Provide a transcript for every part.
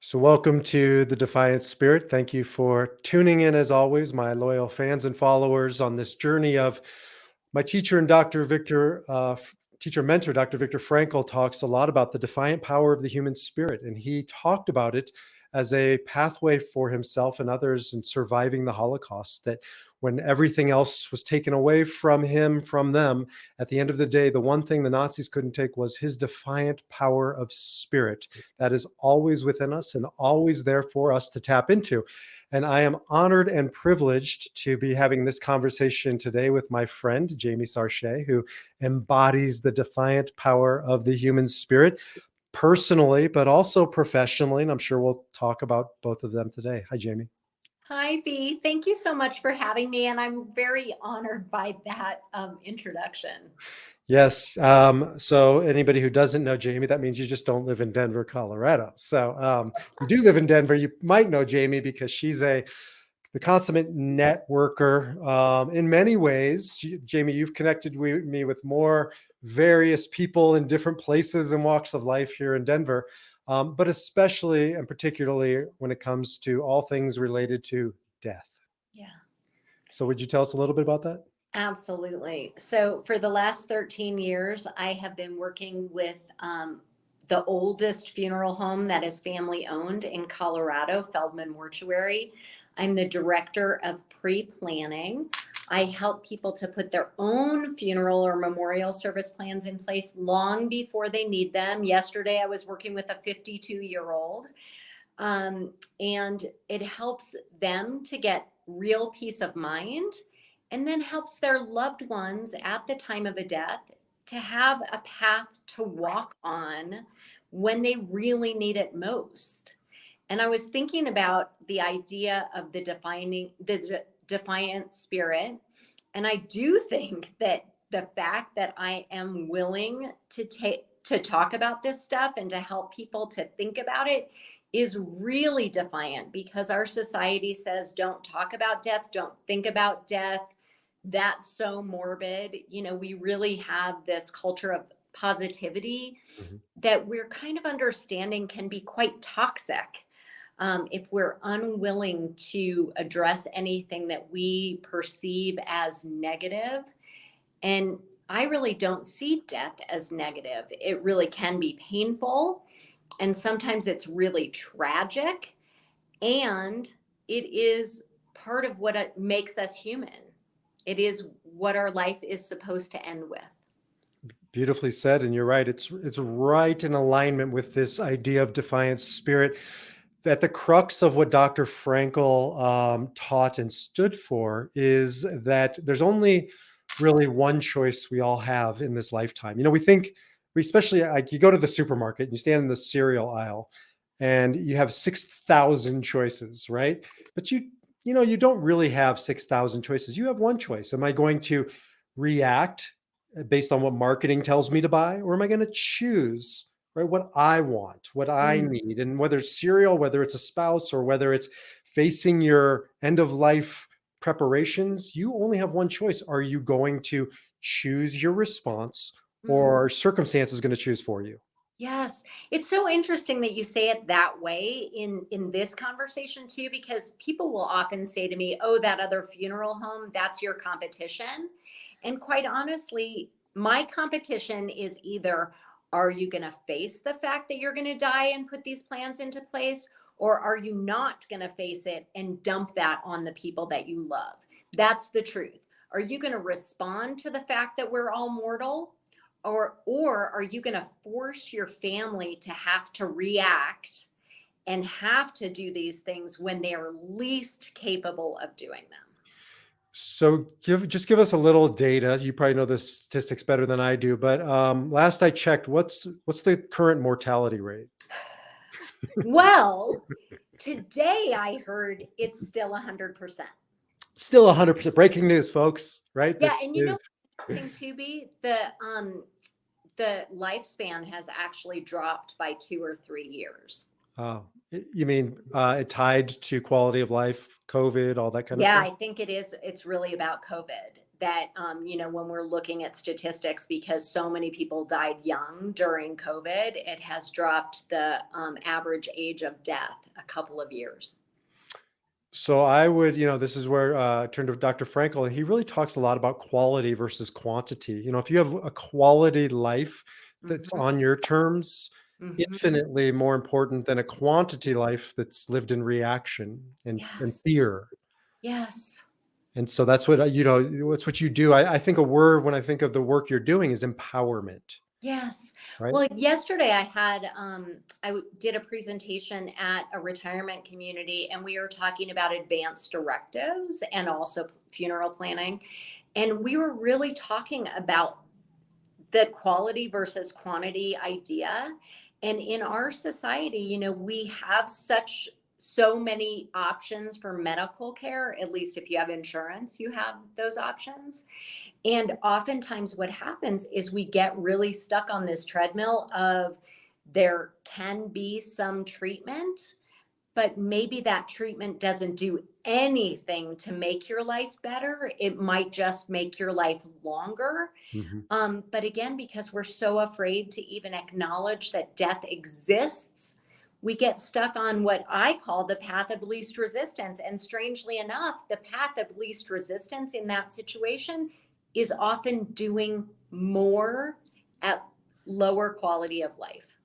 So, welcome to the Defiant Spirit. Thank you for tuning in, as always, my loyal fans and followers, on this journey of my teacher and Dr. Victor, teacher mentor, Dr. Victor Frankl, talks a lot about the defiant power of the human spirit. And he talked about it as a pathway for himself and others in surviving the Holocaust. That when everything else was taken away from him, from them, at the end of the day, the one thing the Nazis couldn't take was his defiant power of spirit that is always within us and always there for us to tap into. And I am honored and privileged to be having this conversation today with my friend, Jamie Sarche, who embodies the defiant power of the human spirit personally, but also professionally. And I'm sure we'll talk about both of them today. Hi, Jamie. Hi, B. Thank you so much for having me. And I'm very honored by that introduction. Yes. So anybody who doesn't know Jamie, that means you just don't live in Denver, Colorado. So you do live in Denver. You might know Jamie because she's the consummate networker. In many ways, Jamie, you've connected me with more various people in different places and walks of life here in Denver, but especially and particularly when it comes to all things related to death. Yeah, So would you tell us a little bit about that? absolutely. So, for the last 13 years, I have been working with the oldest funeral home that is family owned in Colorado, Feldman Mortuary. I'm the director of pre planning. I help people to put their own funeral or memorial service plans in place long before they need them. Yesterday, I was working with a 52-year-old, and it helps them to get real peace of mind and then helps their loved ones at the time of a death to have a path to walk on when they really need it most. And I was thinking about the idea of the defiant spirit. And I do think that the fact that I am willing to talk about this stuff and to help people to think about it is really defiant, because our society says don't talk about death, don't think about death. That's so morbid. We really have this culture of positivity Mhm. that we're kind of understanding can be quite toxic, if we're unwilling to address anything that we perceive as negative. And I really don't see death as negative. It really can be painful, and sometimes it's really tragic. And it is part of what it makes us human. It is what our life is supposed to end with. Beautifully said, and you're right. It's right in alignment with this idea of defiant spirit. That the crux of what Dr. Frankl taught and stood for is that there's only really one choice we all have in this lifetime. We think we especially like you go to the supermarket and you stand in the cereal aisle and you have 6,000 choices, right? But you don't really have 6,000 choices. You have one choice. Am I going to react based on what marketing tells me to buy, or am I going to choose, right, what I want, what I Mm. need? And whether it's cereal, whether it's a spouse, or whether it's facing your end of life preparations, you only have one choice. Are you going to choose your response, Mhm. or circumstance is going to choose for you? Yes, it's so interesting that you say it that way in this conversation too, because people will often say to me, "Oh, that other funeral home, that's your competition." And quite honestly, my competition is either, are you going to face the fact that you're going to die and put these plans into place, or are you not going to face it and dump that on the people that you love? That's the truth. Are you going to respond to the fact that we're all mortal? Or are you going to force your family to have to react and have to do these things when they are least capable of doing them? So give us a little data. You probably know the statistics better than I do, but last I checked, what's the current mortality rate? Well, today I heard it's still 100%. Still 100% breaking news, folks. Right? Yeah, This and is interesting to be the lifespan has actually dropped by 2 or 3 years. Oh, you mean it tied to quality of life, COVID, all that kind of Yeah, stuff? I think it is. It's really about COVID that, when we're looking at statistics, because so many people died young during COVID, it has dropped the average age of death a couple of years. So I would, this is where I turn to Dr. Frankel, and he really talks a lot about quality versus quantity. If you have a quality life that's Mhm, on your terms, mhm. infinitely more important than a quantity life that's lived in reaction and Yes, fear. yes. And so that's what, what's what you do. I think a word when I think of the work you're doing is empowerment, Yes. right? Well, yesterday did a presentation at a retirement community, and we were talking about advanced directives and also funeral planning. And we were really talking about the quality versus quantity idea. And in our society, we have so many options for medical care. At least if you have insurance, you have those options. And oftentimes, what happens is we get really stuck on this treadmill of there can be some treatment, but maybe that treatment doesn't do anything to make your life better. It might just make your life longer. Mhm. But again, because we're so afraid to even acknowledge that death exists, we get stuck on what I call the path of least resistance. And strangely enough, the path of least resistance in that situation is often doing more at lower quality of life.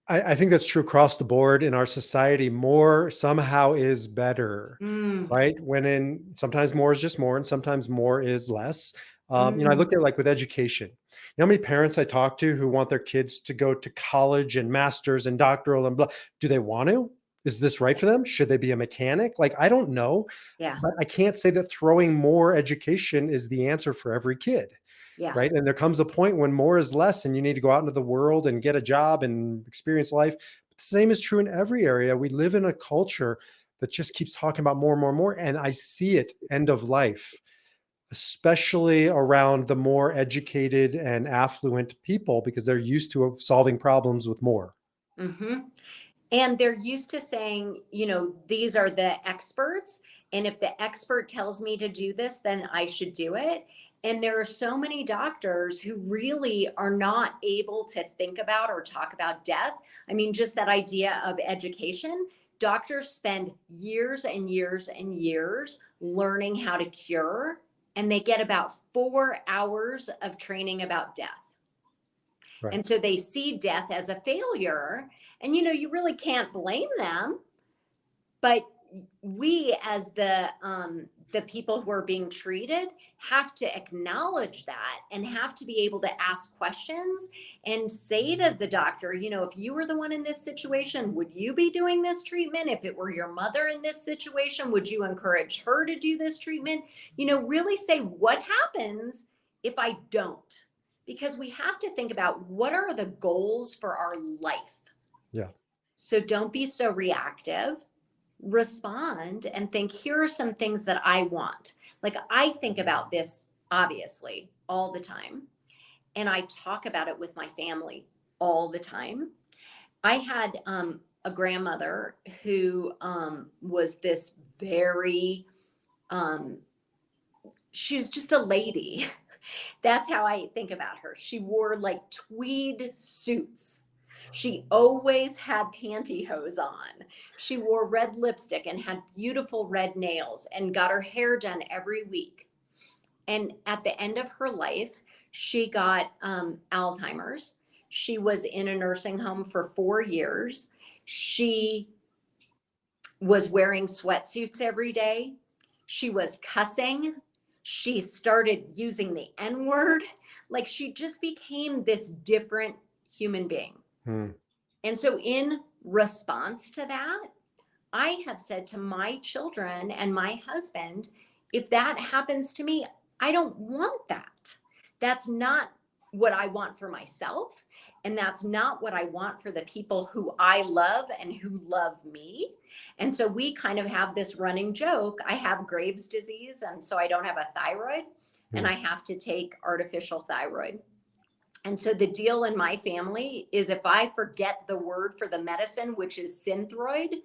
I think that's true across the board in our society. More somehow is better, Mm, right? When in sometimes more is just more, and sometimes more is less. I mm, look at like with education. How many parents I talk to who want their kids to go to college and masters and doctoral and blah? Do they want to? Is this right for them? Should they be a mechanic? Like, I don't know, yeah, but I can't say that throwing more education is the answer for every kid. yeah. Right. And there comes a point when more is less and you need to go out into the world and get a job and experience life. But the same is true in every area. We live in a culture that just keeps talking about more and more and more. And I see it end of life, especially around the more educated and affluent people, because they're used to solving problems with more. Hmm. And they're used to saying, these are the experts. And if the expert tells me to do this, then I should do it. And there are so many doctors who really are not able to think about or talk about death. I mean, just that idea of education. Doctors spend years and years and years learning how to cure, and they get about 4 hours of training about death. Right. And so they see death as a failure. And you really can't blame them, but we as the people who are being treated have to acknowledge that and have to be able to ask questions and say to the doctor, if you were the one in this situation, would you be doing this treatment? If it were your mother in this situation, would you encourage her to do this treatment? Really say, what happens if I don't? Because we have to think about what are the goals for our life. Yeah. So don't be so reactive. Respond and think, here are some things that I want. Like, I think about this obviously all the time, and I talk about it with my family all the time. I had a grandmother who was this very, um, she was just a lady. That's how I think about her. She wore like tweed suits. She always had pantyhose on. She wore red lipstick and had beautiful red nails and got her hair done every week. And at the end of her life, she got Alzheimer's. She was in a nursing home for 4 years. She was wearing sweatsuits every day. She was cussing. She started using the N word. Like, she just became this different human being. Hmm. And so, in response to that, I have said to my children and my husband, if that happens to me, I don't want that. That's not what I want for myself. And that's not what I want for the people who I love and who love me. And so we kind of have this running joke. I have Graves' disease, and so I don't have a thyroid, and Hmm. I have to take artificial thyroid. And so the deal in my family is if I forget the word for the medicine, which is Synthroid,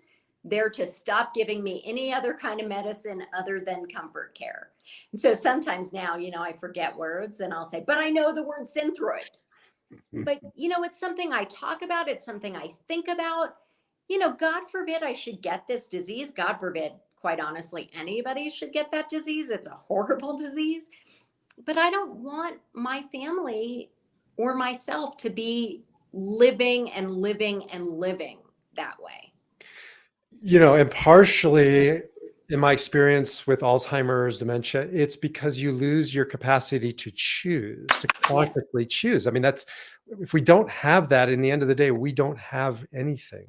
They're to stop giving me any other kind of medicine other than comfort care. And so sometimes now, I forget words and I'll say, but I know the word synthroid. But, it's something I talk about. It's something I think about. God forbid I should get this disease. God forbid, quite honestly, anybody should get that disease. It's a horrible disease. But I don't want my family or myself to be living and living and living that way. And partially in my experience with Alzheimer's, dementia, it's because you lose your capacity to choose, to Yes. consciously choose. I mean, if we don't have that, in the end of the day, we don't have anything.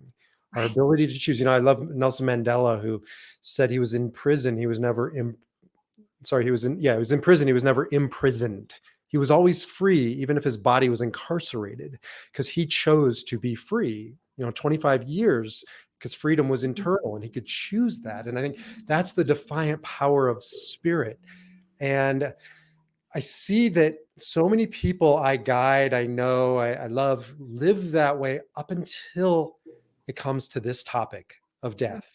Our Right. ability to choose. I love Nelson Mandela, who said he was in prison. He was never he was he was in prison. He was never imprisoned. He was always free, even if his body was incarcerated, because he chose to be free, 25 years, because freedom was internal and he could choose that. And I think that's the defiant power of spirit. And I see that so many people I guide, I know, I love, live that way up until it comes to this topic of death.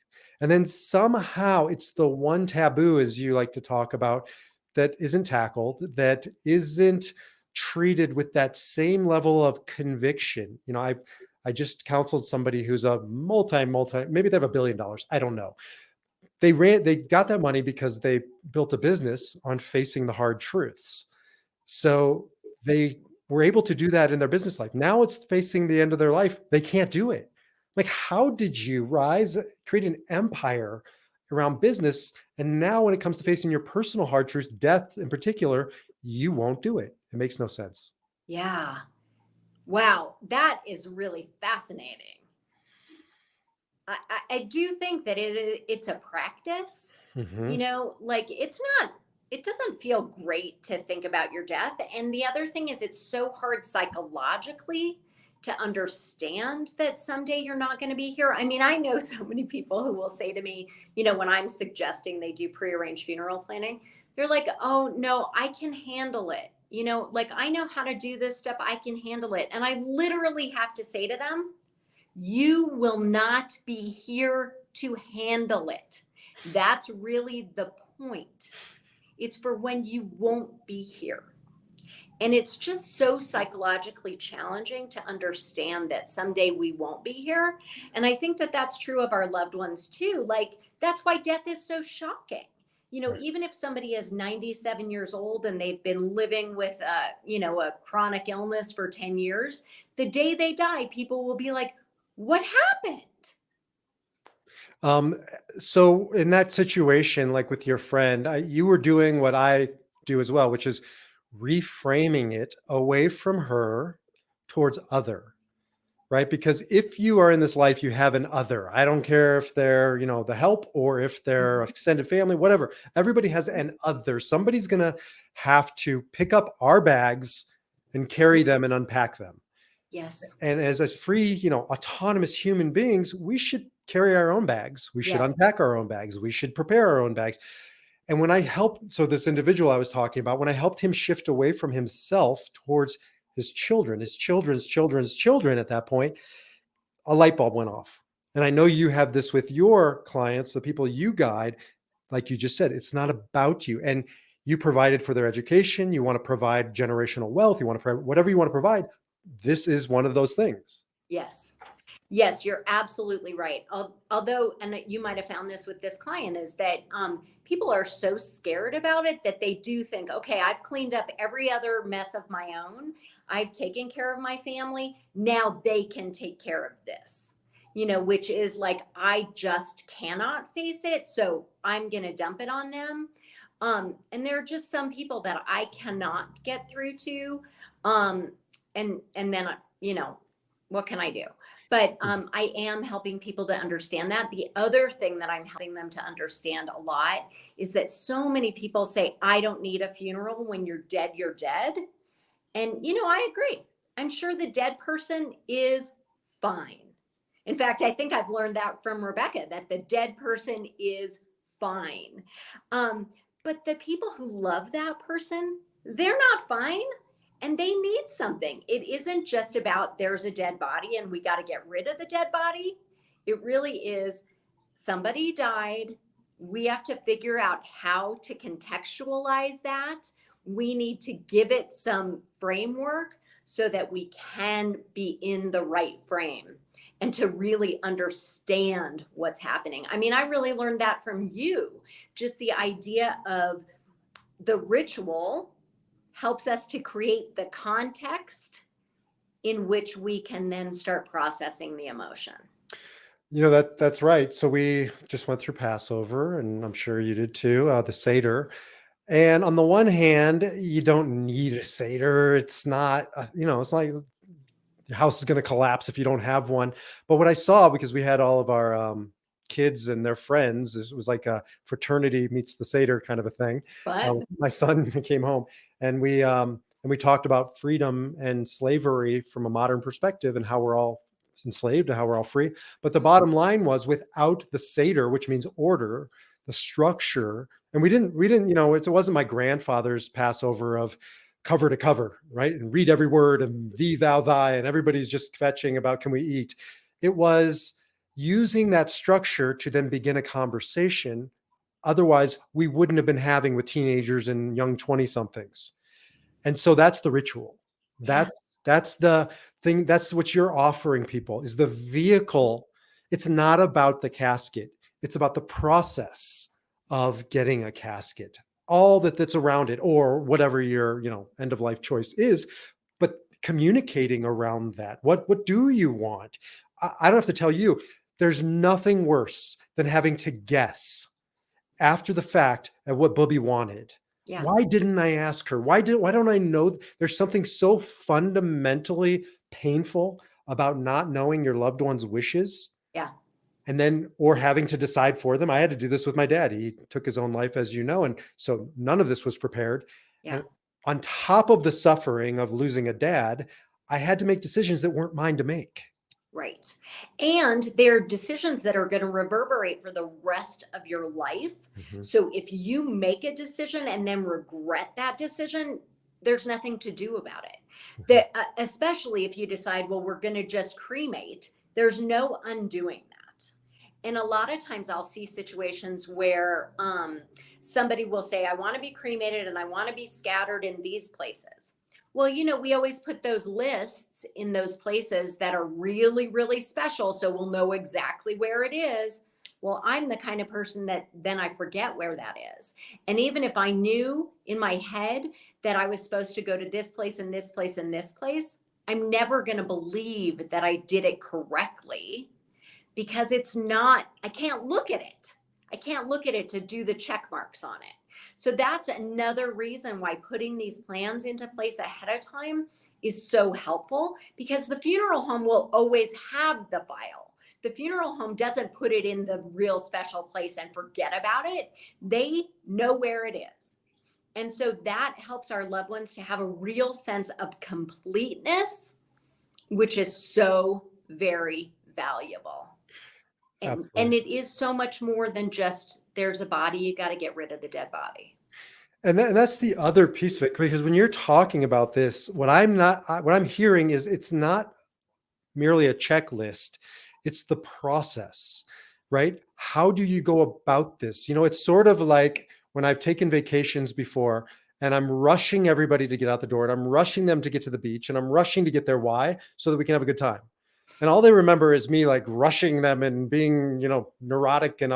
And then somehow it's the one taboo, as you like to talk about, that isn't tackled, that isn't treated with that same level of conviction. I just counseled somebody who's a maybe they have $1 billion. I don't know. They got that money because they built a business on facing the hard truths. So they were able to do that in their business life. Now it's facing the end of their life. They can't do it. Like, how did you create an empire around business? And now when it comes to facing your personal hard truths, death in particular, you won't do it. It makes no sense. Yeah. Wow. That is really fascinating. I do think that it's a practice, Mm-hmm. like it doesn't feel great to think about your death. And the other thing is, it's so hard psychologically to understand that someday you're not going to be here. I mean, I know so many people who will say to me, when I'm suggesting they do prearranged funeral planning, they're like, oh, no, I can handle it. Like, I know how to do this stuff. I can handle it. And I literally have to say to them, you will not be here to handle it. That's really the point. It's for when you won't be here. And it's just so psychologically challenging to understand that someday we won't be here. And I think that that's true of our loved ones too. Like, that's why death is so shocking. Right. Even if somebody is 97 years old and they've been living with a chronic illness for 10 years, the day they die, people will be like, what happened? Um, so in that situation, like with your friend, you were doing what I do as well, which is reframing it away from her towards other, right? Because if you are in this life, you have an other. I don't care if they're, the help or if they're extended family, whatever. Everybody has an other. Somebody's going to have to pick up our bags and carry them and unpack them. Yes. And as a free, autonomous human beings, we should carry our own bags. We should Yes. unpack our own bags. We should prepare our own bags. And when I helped, so this individual I was talking about, when I helped him shift away from himself towards his children, his children's children's children, at that point, a light bulb went off. And I know you have this with your clients, the people you guide, like you just said, it's not about you. And you provided for their education. You want to provide generational wealth. You want to provide whatever you want to provide. This is one of those things. Yes. Yes, you're absolutely right. Although, and you might have found this with this client, is that people are so scared about it that they do think, okay, I've cleaned up every other mess of my own. I've taken care of my family. Now they can take care of this, which is like, I just cannot face it. So I'm going to dump it on them. And there are just some people that I cannot get through to. And then, what can I do? But I am helping people to understand that. The other thing that I'm helping them to understand a lot is that so many people say, I don't need a funeral. When you're dead, you're dead. And, I agree. I'm sure the dead person is fine. In fact, I think I've learned that from Rebecca, that the dead person is fine. But the people who love that person, they're not fine. And they need something. It isn't just about there's a dead body and we got to get rid of the dead body. It really is, somebody died. We have to figure out how to contextualize that. We need to give it some framework so that we can be in the right frame and to really understand what's happening. I mean, I really learned that from you. Just the idea of the ritual helps us to create the context in which we can then start processing the emotion. That's right. So we just went through Passover, and I'm sure you did too, the Seder. And on the one hand, you don't need a Seder. It's not, it's like your house is going to collapse if you don't have one. But what I saw, because we had all of our kids and their friends, it was like a fraternity meets the Seder kind of a thing. But My son came home, and we talked about freedom and slavery from a modern perspective, and how we're all enslaved and how we're all free. But the bottom line was, without the Seder, which means order, the structure, and we didn't, it wasn't my grandfather's Passover of cover to cover, right? And read every word and thee, thou, thy, and everybody's just fetching about, can we eat? It was using that structure to then begin a conversation. Otherwise, we wouldn't have been having with teenagers and young 20 somethings. And so that's the ritual. yeah, That's the thing. That's what you're offering people, is the vehicle. It's not about the casket. It's about the process of getting a casket, all that's around it, or whatever your, end of life choice is, but communicating around that. What do you want? I don't have to tell you, there's nothing worse than having to guess after the fact at what Bubby wanted. yeah, Why didn't I ask her? Why don't I know? There's something so fundamentally painful about not knowing your loved one's wishes, yeah, and then, or having to decide for them. I had to do this with my dad. He took his own life, as you know, and so none of this was prepared. yeah. And on top of the suffering of losing a dad, I had to make decisions that weren't mine to make. Right. And they're decisions that are going to reverberate for the rest of your life. Mhm. So if you make a decision and then regret that decision, there's nothing to do about it. That, especially if you decide, well, we're going to just cremate, there's no undoing that. And a lot of times I'll see situations where somebody will say, I want to be cremated and I want to be scattered in these places. Well, we always put those lists in those places that are really, really special, so we'll know exactly where it is. Well, I'm the kind of person that then I forget where that is. And even if I knew in my head that I was supposed to go to this place and this place and this place, I'm never going to believe that I did it correctly, because I can't look at it. I can't look at it to do the check marks on it. So that's another reason why putting these plans into place ahead of time is so helpful, because the funeral home will always have the file. The funeral home doesn't put it in the real special place and forget about it. They know where it is. And so that helps our loved ones to have a real sense of completeness, which is so very valuable. And Absolutely. it is so much more than just, there's a body, you got to get rid of the dead body. And that's the other piece of it, because when you're talking about this, what I'm hearing is, it's not merely a checklist. It's the process, right? How do you go about this? It's sort of like when I've taken vacations before, and I'm rushing everybody to get out the door, and I'm rushing them to get to the beach, and I'm rushing to get their why so that we can have a good time. And all they remember is me like rushing them and being, neurotic and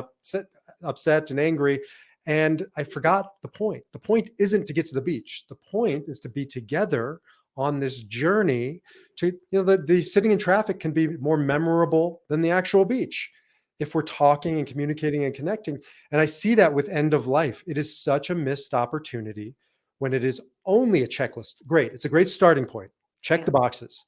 upset and angry. And I forgot the point. The point isn't to get to the beach. The point is to be together on this journey to, the sitting in traffic can be more memorable than the actual beach if we're talking and communicating and connecting. And I see that with end of life. It is such a missed opportunity when it is only a checklist. Great. It's a great starting point. Check Yeah. the boxes.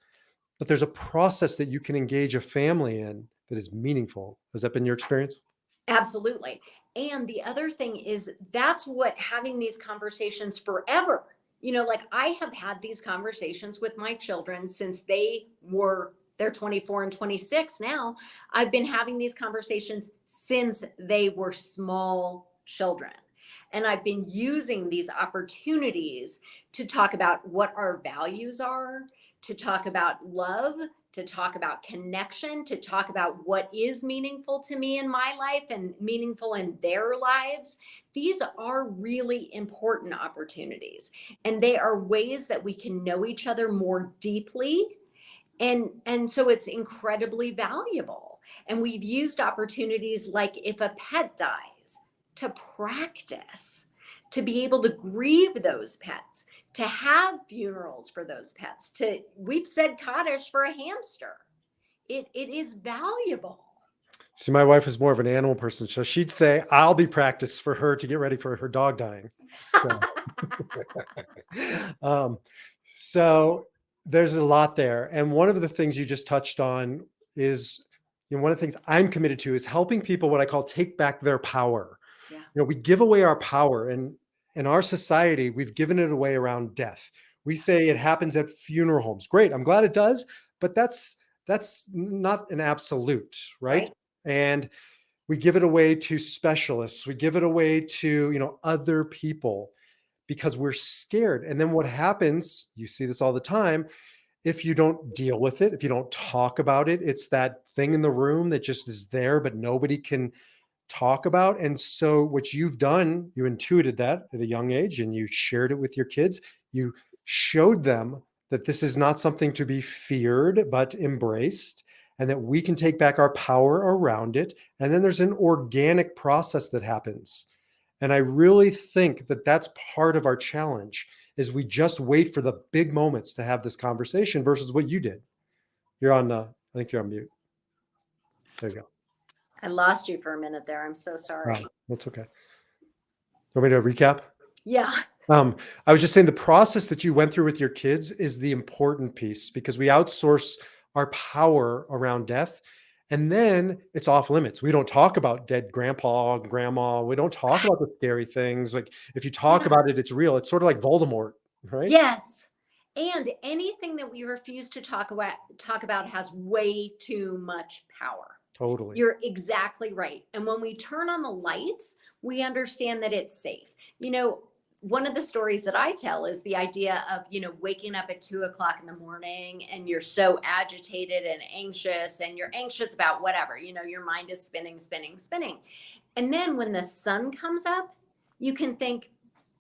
But there's a process that you can engage a family in that is meaningful. Has that been your experience? Absolutely. And the other thing is, that's what having these conversations forever, like I have had these conversations with my children since they're 24 and 26 now. I've been having these conversations since they were small children. And I've been using these opportunities to talk about what our values are, to talk about love, to talk about connection, to talk about what is meaningful to me in my life and meaningful in their lives. These are really important opportunities. And they are ways that we can know each other more deeply. And so it's incredibly valuable. And we've used opportunities like if a pet dies to practice, to be able to grieve those pets, to have funerals for those pets, we've said Kaddish for a hamster. It is valuable. See, my wife is more of an animal person, so she'd say, I'll be practice for her to get ready for her dog dying. So, um, so there's a lot there. And one of the things you just touched on is, one of the things I'm committed to is helping people, what I call take back their power. Yeah. We give away our power, and in our society, we've given it away around death. We say it happens at funeral homes. Great. I'm glad it does, but that's not an absolute, right? Right. And we give it away to specialists. We give it away to, other people because we're scared. And then what happens, you see this all the time, if you don't deal with it, if you don't talk about it, it's that thing in the room that just is there, but nobody can talk about. And so what you've done, you intuited that at a young age and you shared it with your kids. You showed them that this is not something to be feared, but embraced, and that we can take back our power around it. And then there's an organic process that happens. And I really think that that's part of our challenge is we just wait for the big moments to have this conversation versus what you did. You're on, I think you're on mute. There you go. I lost you for a minute there. I'm so sorry. That's okay. Want me to recap? Yeah. I was just saying the process that you went through with your kids is the important piece because we outsource our power around death. And then it's off limits. We don't talk about dead grandpa and grandma. We don't talk about the scary things. Like if you talk about it, it's real. It's sort of like Voldemort, right? Yes. And anything that we refuse to talk about has way too much power. Totally. You're exactly right. And when we turn on the lights, we understand that it's safe. One of the stories that I tell is the idea of, waking up at 2:00 in the morning and you're so agitated and anxious and you're anxious about whatever, your mind is spinning, spinning, spinning. And then when the sun comes up, you can think,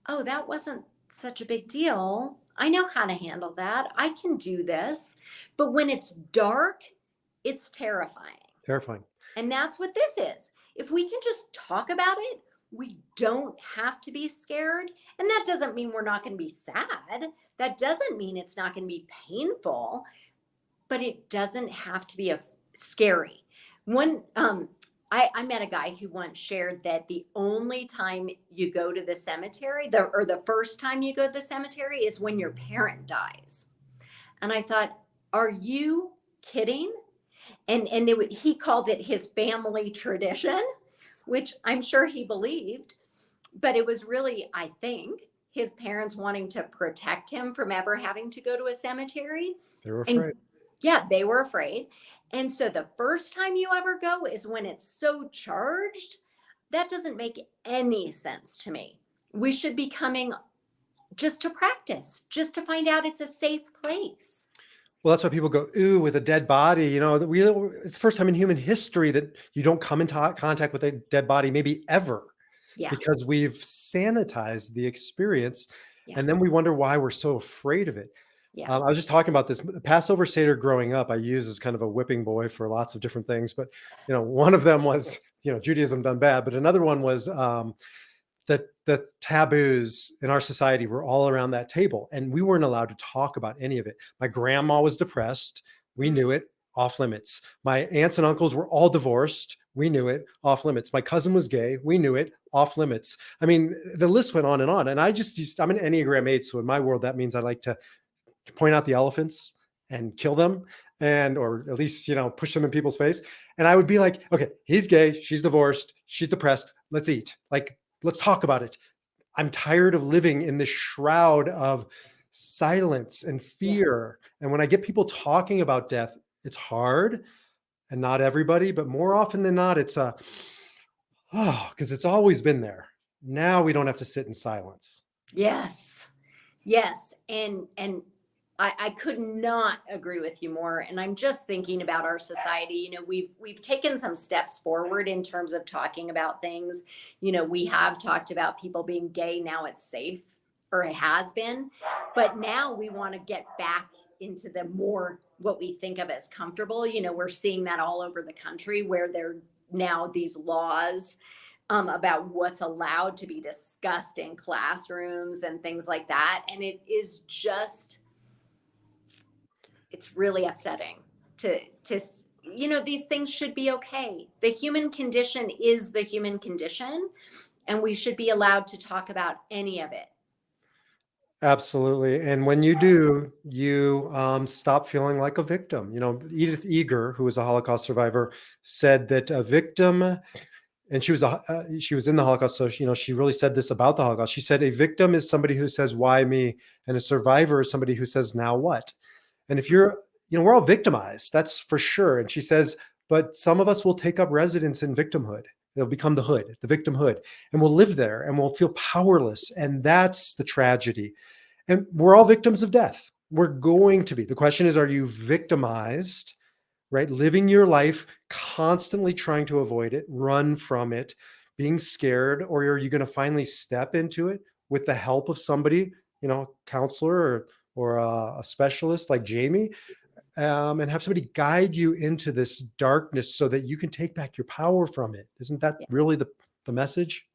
oh, that wasn't such a big deal. I know how to handle that. I can do this. But when it's dark, it's terrifying. Terrifying. And that's what this is. If we can just talk about it, we don't have to be scared. And that doesn't mean we're not going to be sad. That doesn't mean it's not going to be painful, but it doesn't have to be scary. I met a guy who once shared that the only time you go to the cemetery, or the first time you go to the cemetery is when your parent dies. And I thought, are you kidding? And he called it his family tradition, which I'm sure he believed, but it was really, I think, his parents wanting to protect him from ever having to go to a cemetery. They were afraid. Yeah, they were afraid. And so the first time you ever go is when it's so charged. That doesn't make any sense to me. We should be coming just to practice, just to find out it's a safe place. Well, that's why people go, ooh, with a dead body, it's the first time in human history that you don't come into contact with a dead body, maybe ever, because we've sanitized the experience. Yeah. And then we wonder why we're so afraid of it. Yeah. I was just talking about this. The Passover Seder growing up, I used as kind of a whipping boy for lots of different things. But, one of them was, Judaism done bad. But another one was the taboos in our society were all around that table, and we weren't allowed to talk about any of it. My grandma was depressed. We knew it, off limits. My aunts and uncles were all divorced. We knew it, off limits. My cousin was gay. We knew it, off limits. I mean, the list went on. And I'm an Enneagram 8. So in my world, that means I like to point out the elephants and kill them, or at least, push them in people's face. And I would be like, okay, he's gay. She's divorced. She's depressed. Let's eat. Let's talk about it. I'm tired of living in this shroud of silence and fear. Yeah. And when I get people talking about death, it's hard, and not everybody, but more often than not, it's because it's always been there. Now we don't have to sit in silence. Yes. Yes. And I could not agree with you more. And I'm just thinking about our society. We've taken some steps forward in terms of talking about things. We have talked about people being gay. Now it's safe, or it has been. But now we want to get back into the more what we think of as comfortable. We're seeing that all over the country where there are now these laws about what's allowed to be discussed in classrooms and things like that. And it is just, it's really upsetting to these things should be okay. The human condition is the human condition, and we should be allowed to talk about any of it. Absolutely. And when you do, you stop feeling like a victim. Edith Eger, who was a Holocaust survivor, said that a victim, and she was in the Holocaust, so she really said this about the Holocaust. She said a victim is somebody who says, "Why me?" and a survivor is somebody who says, "Now what?" And if we're all victimized, that's for sure. And she says, but some of us will take up residence in victimhood. They'll become the hood, the victimhood, and we'll live there and we'll feel powerless. And that's the tragedy. And we're all victims of death. We're going to be. The question is, are you victimized, right? Living your life, constantly trying to avoid it, run from it, being scared, or are you going to finally step into it with the help of somebody, a counselor or a specialist like Jamie, and have somebody guide you into this darkness so that you can take back your power from it? Isn't that Yeah. really the message?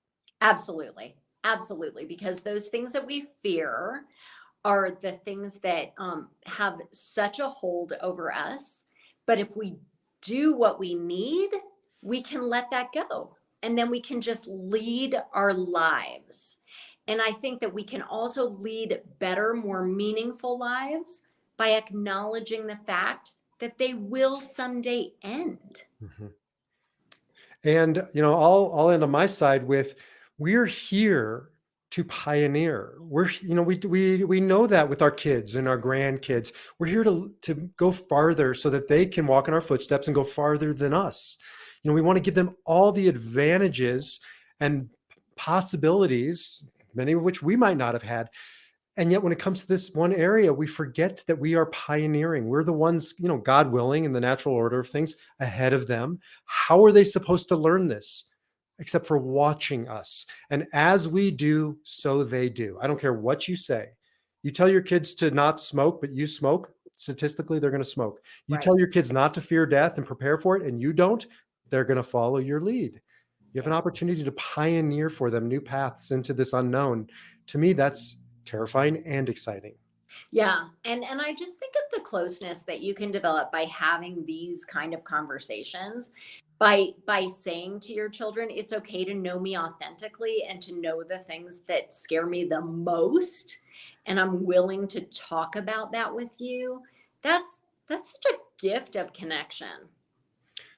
Absolutely. Absolutely. Because those things that we fear are the things that have such a hold over us. But if we do what we need, we can let that go. And then we can just lead our lives. And I think that we can also lead better, more meaningful lives by acknowledging the fact that they will someday end. Mhm. And I'll end on my side with, we're here to pioneer. We know that with our kids and our grandkids. We're here to go farther so that they can walk in our footsteps and go farther than us. We want to give them all the advantages and possibilities, many of which we might not have had. And yet when it comes to this one area, we forget that we are pioneering. We're the ones, God willing, in the natural order of things, ahead of them. How are they supposed to learn this except for watching us? And as we do, so they do. I don't care what you say. You tell your kids to not smoke, but you smoke, statistically, they're going to smoke. You Right. tell your kids not to fear death and prepare for it, and you don't, they're going to follow your lead. You have an opportunity to pioneer for them new paths into this unknown. To me, that's terrifying and exciting. Yeah. And I just think of the closeness that you can develop by having these kind of conversations, by saying to your children, it's okay to know me authentically and to know the things that scare me the most. And I'm willing to talk about that with you. That's such a gift of connection.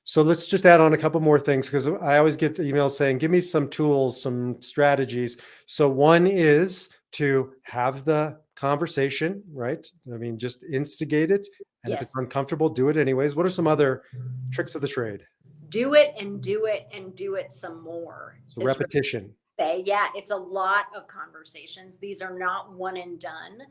So let's just add on a couple more things, because I always get emails saying, give me some tools, some strategies. So one is to have the conversation, right? I mean, just instigate it. And if it's Yes. uncomfortable, do it anyways. What are some other tricks of the trade? Do it and do it and do it some more. So Is repetition. say, yeah, it's a lot of conversations. These are not one and done.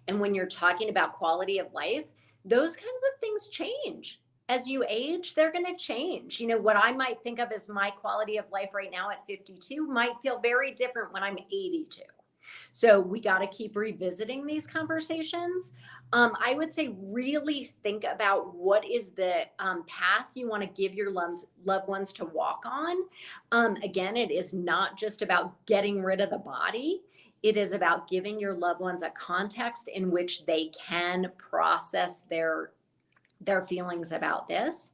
And when you're talking about quality of life, those kinds of things change. As you age, they're going to change. What I might think of as my quality of life right now at 52 might feel very different when I'm 82. So we got to keep revisiting these conversations. I would say really think about what is the path you want to give your loved ones to walk on. Again, it is not just about getting rid of the body. It is about giving your loved ones a context in which they can process their feelings about this.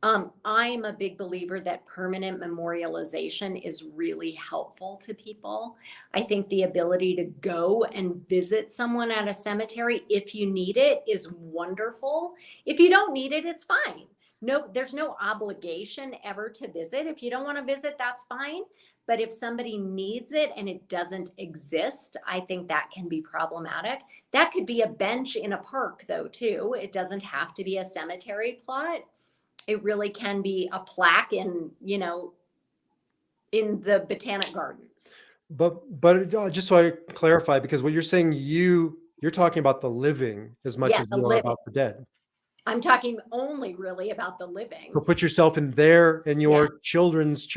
I'm a big believer that permanent memorialization is really helpful to people. I think the ability to go and visit someone at a cemetery, if you need it, is wonderful. If you don't need it, it's fine. No, there's no obligation ever to visit. If you don't want to visit, that's fine. But if somebody needs it and it doesn't exist, I think that can be problematic. That could be a bench in a park, though, too. It doesn't have to be a cemetery plot. It really can be a plaque in the Botanic Gardens. But just so I clarify, because what you're saying, your you're talking about the living as much Yeah, as the you are living. about the dead. I'm talking only really about the So living. put yourself in Yeah, your children's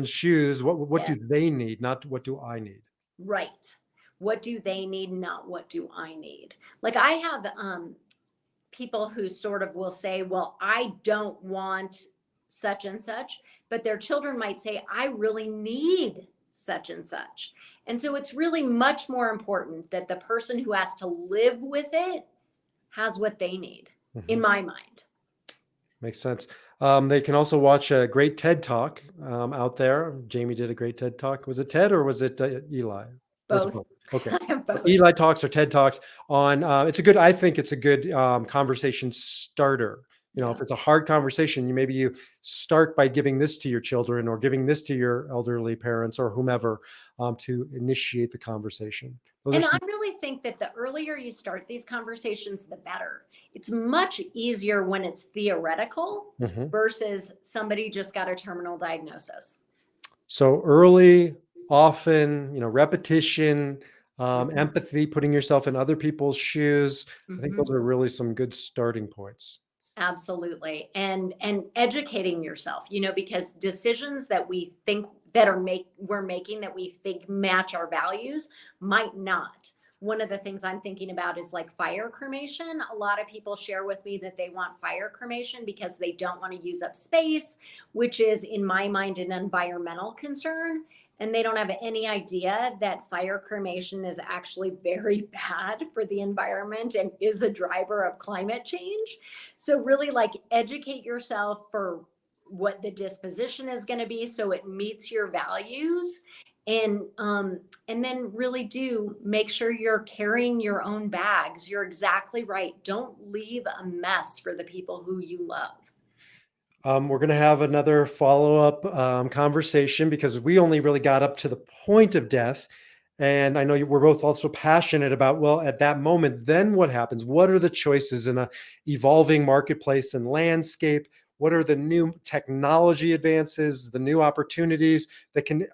shoes. What yeah, do they need? Not what do I need? right. What do they need? Not what do I need? Like I have people who sort of will say, well, I don't want such and such, but their children might say, I really need such and such. And so it's really much more important that the person who has to live with it has what they need, in Mhm. my mind. Makes sense. They can also watch a great TED Talk out there. Jamie did a great TED Talk. Was it TED or was it Eli? It was Both. both. Okay. I have So both. Eli Talks or TED Talks on, I think it's a good conversation starter. Yeah. If it's a hard conversation, maybe you start by giving this to your children or giving this to your elderly parents or whomever to initiate the conversation. Those are And I some, really think that the earlier you start these conversations, the better. It's much easier when it's theoretical Mhm. versus somebody just got a terminal diagnosis. So early, often, repetition, Mhm. empathy, putting yourself in other people's shoes. I think Mhm. those are really some good starting points. Absolutely. And educating yourself, because decisions that we think that we're making that we think match our values might not. One of the things I'm thinking about is like fire cremation. A lot of people share with me that they want fire cremation because they don't want to use up space, which is in my mind an environmental concern. And they don't have any idea that fire cremation is actually very bad for the environment and is a driver of climate change. So really like educate yourself for what the disposition is going to be so it meets your values, and then really do make sure you're carrying your own bags. You're exactly right. Don't leave a mess for the people who you love. We're going to have another follow-up conversation because we only really got up to the point of death. And I know we're both also passionate about, well, at that moment, then what happens? What are the choices in a evolving marketplace and landscape? What are the new technology advances, the new opportunities that can,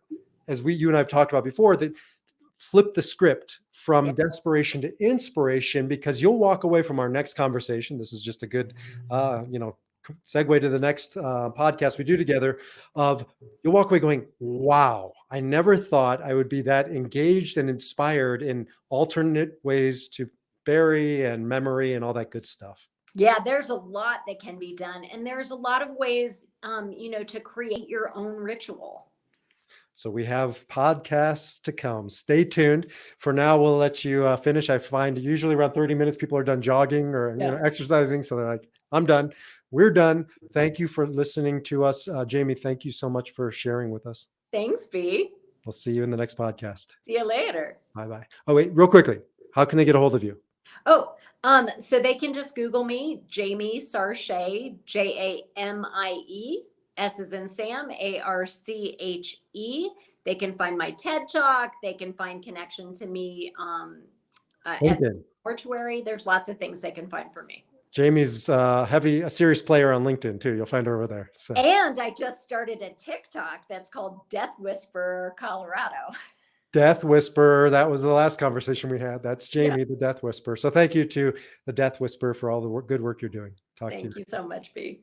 as you and I have talked about before, that flip the script Yeah. from desperation to inspiration? Because you'll walk away from our next conversation. This is just a good, segue to the next podcast we do together. Of You'll walk away going, "Wow, I never thought I would be that engaged and inspired in alternate ways to bury and memory and all that good stuff." Yeah, there's a lot that can be done. And there's a lot of ways, to create your own ritual. So we have podcasts to come. Stay tuned. For now, we'll let you finish. I find usually around 30 minutes, people are done jogging or Yeah. exercising. So they're like, I'm done. We're done. Thank you for listening to us. Jamie, thank you so much for sharing with us. Thanks, B. We'll see you in the next podcast. See you later. Bye-bye. Oh, wait, real quickly. How can they get a hold of you? Oh, so they can just Google me, Jamie Sarche, Jamie, S is in Sam, Arche. They can find my TED Talk. They can find connection to me at the LinkedIn. mortuary. There's lots of things they can find for me. Jamie's a serious player on LinkedIn too. You'll find her over there. So And I just started a TikTok that's called Death Whisperer Colorado. Death Whisperer. That was the last conversation we had. That's Yeah. Jamie, the Death Whisperer. So thank you to the Death Whisperer for all the good work you're doing. Talk to you. Thank you so much, B.